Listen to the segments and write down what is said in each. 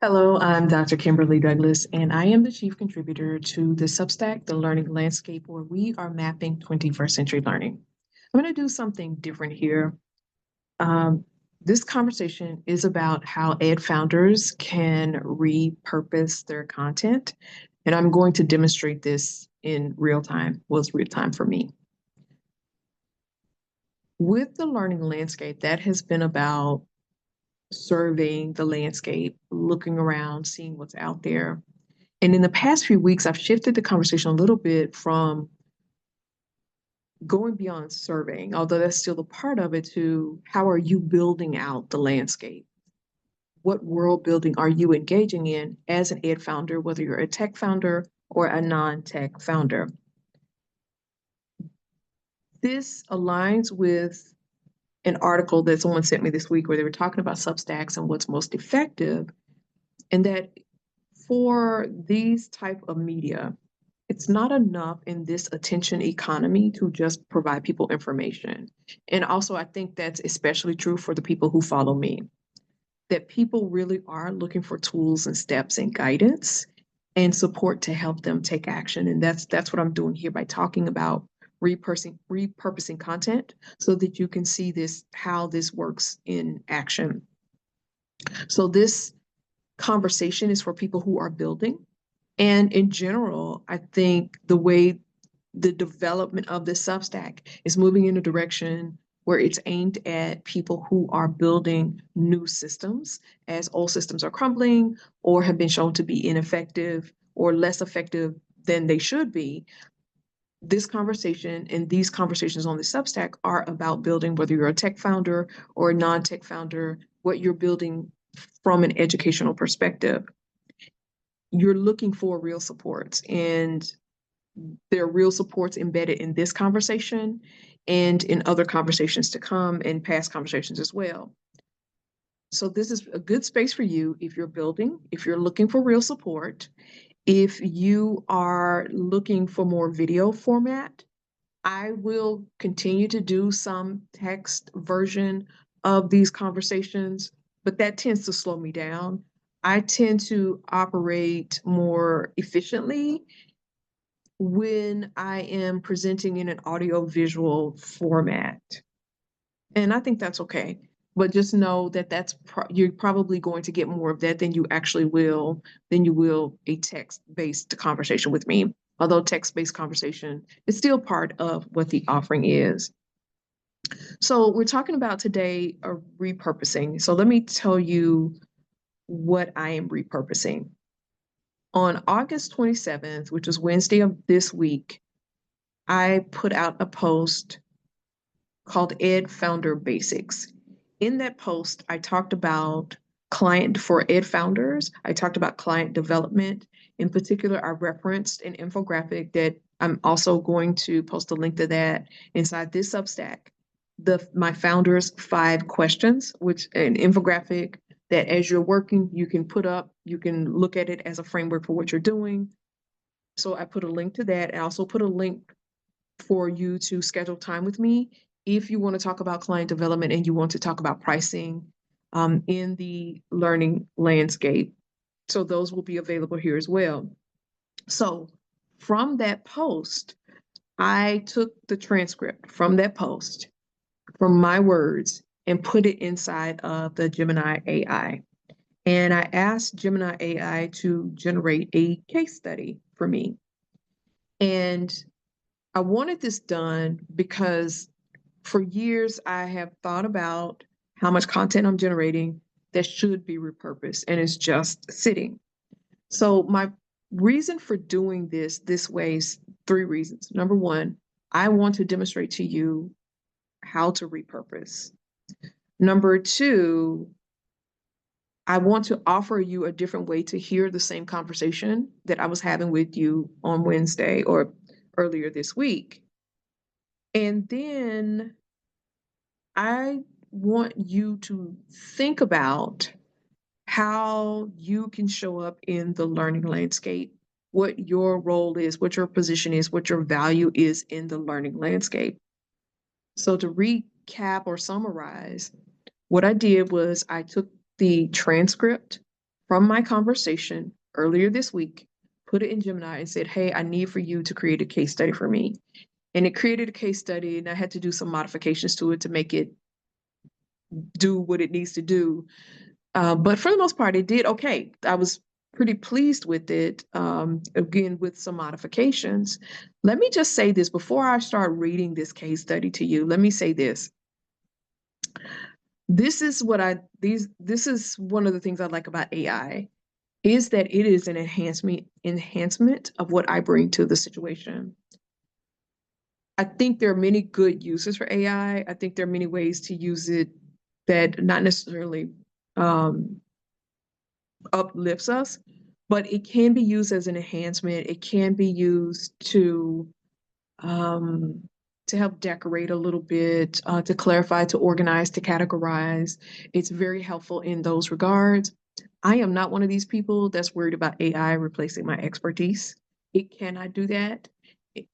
Hello, I'm Dr. Kimberly Douglas, and I am the chief contributor to the Substack, The Learning Landscape, where we are mapping 21st century learning. I'm going to do something different here. Um, this conversation is about how ed founders can repurpose their content, and I'm going to demonstrate this in real time. Well, it's real time for me. With the learning landscape, that has been about surveying the landscape, looking around, seeing what's out there. And in the past few weeks, I've shifted the conversation a little bit from going beyond surveying, although that's still a part of it, to how are you building out the landscape? What world building are you engaging in as an ed founder, whether you're a tech founder or a non-tech founder? This aligns with an article that someone sent me this week where they were talking about Substacks and what's most effective, and that for these type of media, it's not enough in this attention economy to just provide people information. And also, I think that's especially true for the people who follow me, that people really are looking for tools and steps and guidance and support to help them take action. And that's what I'm doing here by talking about repurposing content so that you can see this, how this works in action. So this conversation is for people who are building. And in general, I think the way the development of this Substack is moving in a direction where it's aimed at people who are building new systems as old systems are crumbling or have been shown to be ineffective or less effective than they should be. This conversation and these conversations on the Substack are about building, whether you're a tech founder or a non-tech founder, what you're building from an educational perspective. You're looking for real supports, and there are real supports embedded in this conversation and in other conversations to come and past conversations as well. So this is a good space for you if you're building, if you're looking for real support, if you are looking for more video format. I will continue to do some text version of these conversations, but that tends to slow me down. I tend to operate more efficiently when I am presenting in an audio visual format. And I think that's okay. But just know that you're probably going to get more of that than you will a text-based conversation with me. Although text-based conversation is still part of what the offering is. So we're talking about today repurposing. So let me tell you what I am repurposing. On August 27th, which is Wednesday of this week, I put out a post called Ed Founder Basics. In that post, I talked about client for ed founders. I talked about client development. In particular, I referenced an infographic that I'm also going to post a link to that inside this Substack. My founders 5 questions, which an infographic that as you're working, you can put up, you can look at it as a framework for what you're doing. So I put a link to that. I also put a link for you to schedule time with me if you want to talk about client development and you want to talk about pricing in the learning landscape. So those will be available here as well. So from that post, I took the transcript from that post, from my words, and put it inside of the Gemini AI. And I asked Gemini AI to generate a case study for me. And I wanted this done because for years I have thought about how much content I'm generating that should be repurposed and it's just sitting. So my reason for doing this way is 3 reasons. Number 1, I want to demonstrate to you how to repurpose. Number 2, I want to offer you a different way to hear the same conversation that I was having with you on Wednesday or earlier this week. And then I want you to think about how you can show up in the learning landscape, what your role is, what your position is, what your value is in the learning landscape. So to recap or summarize, what I did was I took the transcript from my conversation earlier this week, put it in Gemini and said, hey, I need for you to create a case study for me. And it created a case study, and I had to do some modifications to it to make it do what it needs to do. But for the most part, it did okay. I was pretty pleased with it, again, with some modifications. Let me just say this before I start reading this case study to you. Let me say this. This is one of the things I like about AI, is that it is an enhancement of what I bring to the situation. I think there are many good uses for AI. I think there are many ways to use it that not necessarily uplifts us, but it can be used as an enhancement. It can be used um, to help decorate a little bit, to clarify, to organize, to categorize. It's very helpful in those regards. I am not one of these people that's worried about AI replacing my expertise. It cannot do that.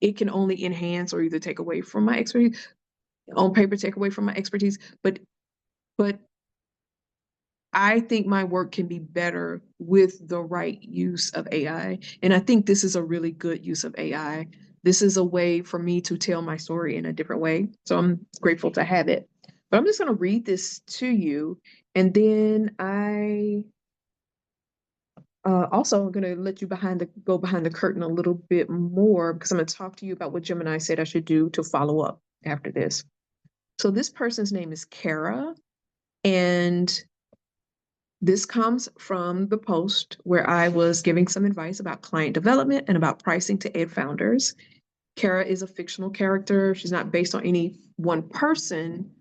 It can only enhance or either take away from my expertise, on paper, take away from my expertise. But I think my work can be better with the right use of AI. And I think this is a really good use of AI. This is a way for me to tell my story in a different way. So I'm grateful to have it. But I'm just going to read this to you. And then I also I'm going to let you go behind the curtain a little bit more, because I'm going to talk to you about what Gemini said I should do to follow up after this. So this person's name is Cara, and this comes from the post where I was giving some advice about client development and about pricing to ed founders. Cara is a fictional character. She's not based on any one person.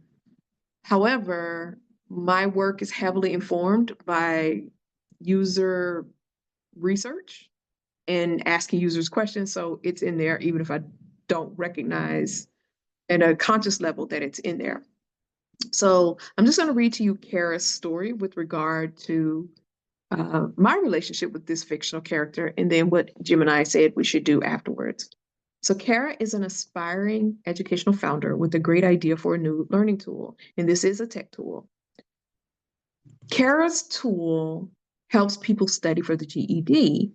However, my work is heavily informed by user research and asking users questions. So it's in there, even if I don't recognize at a conscious level that it's in there. So I'm just going to read to you Cara's story with regard to my relationship with this fictional character, and then what Gemini said we should do afterwards. So Cara is an aspiring educational founder with a great idea for a new learning tool, and this is a tech tool. Cara's tool helps people study for the GED,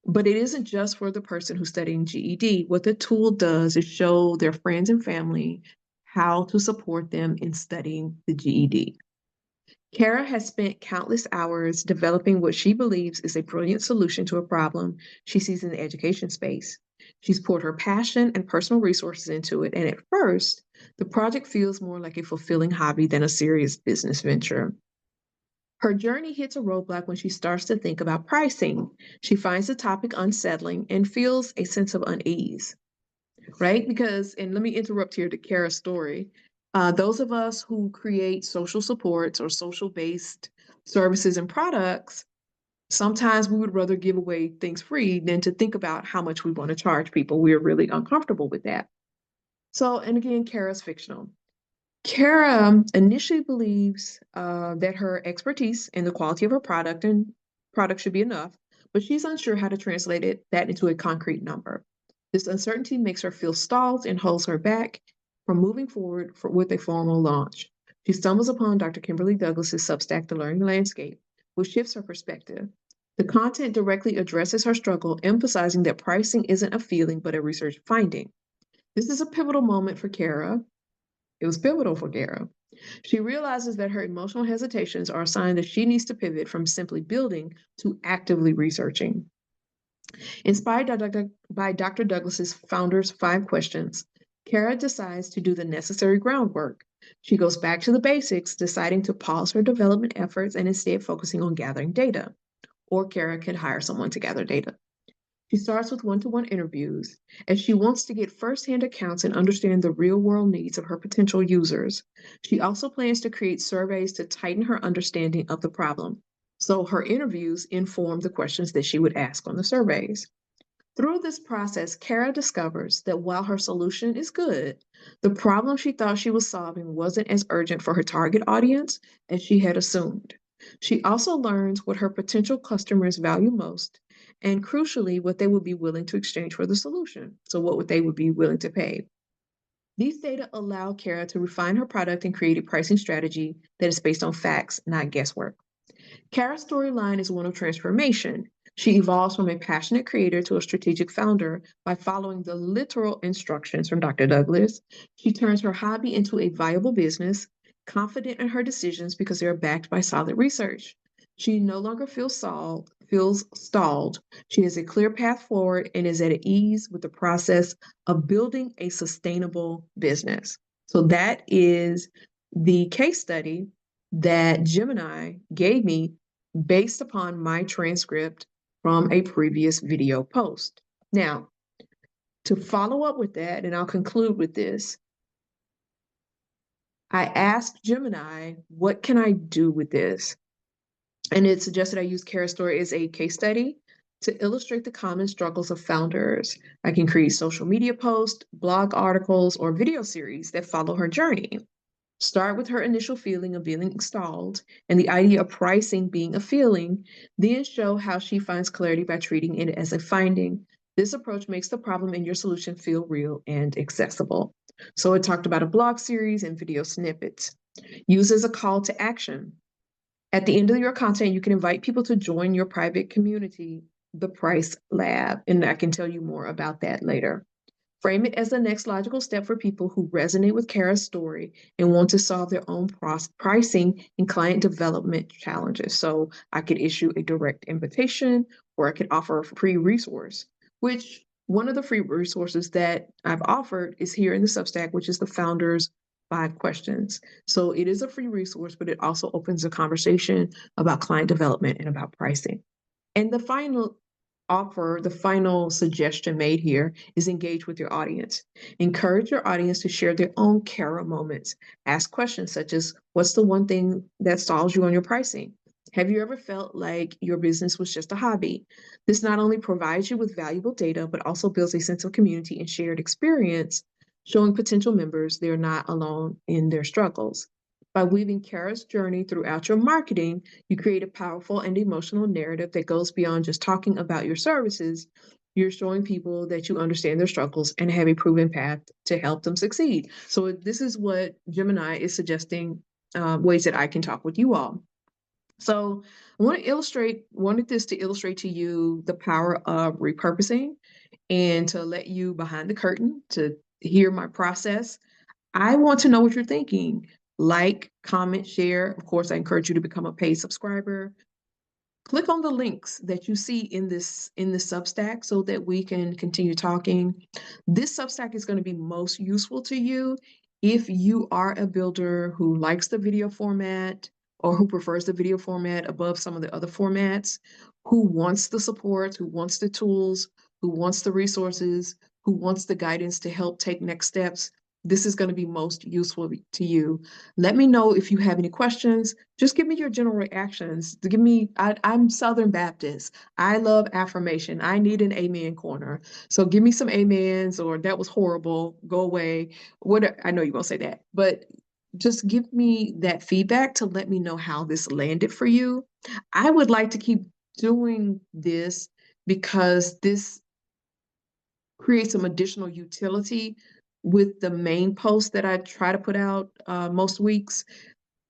but it isn't just for the person who's studying GED. What the tool does is show their friends and family how to support them in studying the GED. Cara has spent countless hours developing what she believes is a brilliant solution to a problem she sees in the education space. She's poured her passion and personal resources into it, and at first, the project feels more like a fulfilling hobby than a serious business venture. Her journey hits a roadblock when she starts to think about pricing. She finds the topic unsettling and feels a sense of unease, right? Because, and let me interrupt here to Cara's story. Those of us who create social supports or social-based services and products, sometimes we would rather give away things free than to think about how much we want to charge people. We are really uncomfortable with that. So, and again, Cara's fictional. Cara initially believes that her expertise and the quality of her product should be enough, but she's unsure how to translate that into a concrete number. This uncertainty makes her feel stalled and holds her back from moving forward with a formal launch. She stumbles upon Dr. Kimberly Douglas's Substack, The Learning Landscape, which shifts her perspective. The content directly addresses her struggle, emphasizing that pricing isn't a feeling but a research finding. This is a pivotal moment for Cara. It was pivotal for Cara. She realizes that her emotional hesitations are a sign that she needs to pivot from simply building to actively researching. Inspired by Dr. Douglas's Founders 5 Questions, Cara decides to do the necessary groundwork. She goes back to the basics, deciding to pause her development efforts and instead focusing on gathering data. Or Cara can hire someone to gather data. She starts with one-to-one interviews, as she wants to get firsthand accounts and understand the real-world needs of her potential users. She also plans to create surveys to tighten her understanding of the problem, so her interviews inform the questions that she would ask on the surveys. Through this process, Cara discovers that while her solution is good, the problem she thought she was solving wasn't as urgent for her target audience as she had assumed. She also learns what her potential customers value most, and crucially, what they would be willing to exchange for the solution. So what they would be willing to pay. These data allow Cara to refine her product and create a pricing strategy that is based on facts, not guesswork. Cara's storyline is one of transformation. She evolves from a passionate creator to a strategic founder by following the literal instructions from Dr. Douglas. She turns her hobby into a viable business, confident in her decisions because they are backed by solid research. She no longer feels stalled. She has a clear path forward and is at ease with the process of building a sustainable business. So that is the case study that Gemini gave me based upon my transcript from a previous video post. Now, to follow up with that, and I'll conclude with this, I asked Gemini, what can I do with this? And it suggested I use Cara's story as a case study to illustrate the common struggles of founders. I can create social media posts, blog articles, or video series that follow her journey. Start with her initial feeling of being stalled and the idea of pricing being a feeling, then show how she finds clarity by treating it as a finding. This approach makes the problem and your solution feel real and accessible. So it talked about a blog series and video snippets. Use as a call to action. At the end of your content, you can invite people to join your private community, the Price Lab, and I can tell you more about that later. Frame it as the next logical step for people who resonate with Cara's story and want to solve their own pricing and client development challenges. So I could issue a direct invitation, or I could offer a free resource, which one of the free resources that I've offered is here in the Substack, which is the Founders 5 Questions. So it is a free resource, but it also opens a conversation about client development and about pricing. And the final suggestion made here is engage with your audience. Encourage your audience to share their own Cara moments. Ask questions such as, what's the one thing that stalls you on your pricing? Have you ever felt like your business was just a hobby? This not only provides you with valuable data, but also builds a sense of community and shared experience, showing potential members they're not alone in their struggles. By weaving Cara's journey throughout your marketing, you create a powerful and emotional narrative that goes beyond just talking about your services. You're showing people that you understand their struggles and have a proven path to help them succeed. So this is what Gemini is suggesting, ways that I can talk with you all. So I wanted this to illustrate to you the power of repurposing and to let you behind the curtain to hear my process. I want to know what you're thinking. Like, comment, share. Of course, I encourage you to become a paid subscriber. Click on the links that you see in this Substack so that we can continue talking. This Substack is going to be most useful to you if you are a builder who likes the video format or who prefers the video format above some of the other formats, who wants the support, who wants the tools, who wants the resources, who wants the guidance to help take next steps. This is going to be most useful to you. Let me know if you have any questions. Just give me your general reactions. I'm Southern Baptist. I love affirmation. I need an amen corner. So give me some amens, or that was horrible, go away. What, I know you won't say that, but just give me that feedback to let me know how this landed for you. I would like to keep doing this because this create some additional utility with the main post that I try to put out most weeks.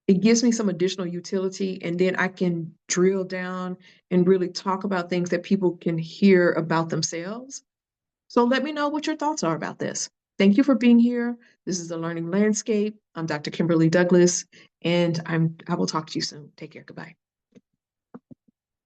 It gives me some additional utility, and then I can drill down and really talk about things that people can hear about themselves. So let me know what your thoughts are about this. Thank you for being here. This is The Learning Landscape. I'm Dr. Kimberly Douglas, and I will talk to you soon. Take care. Goodbye.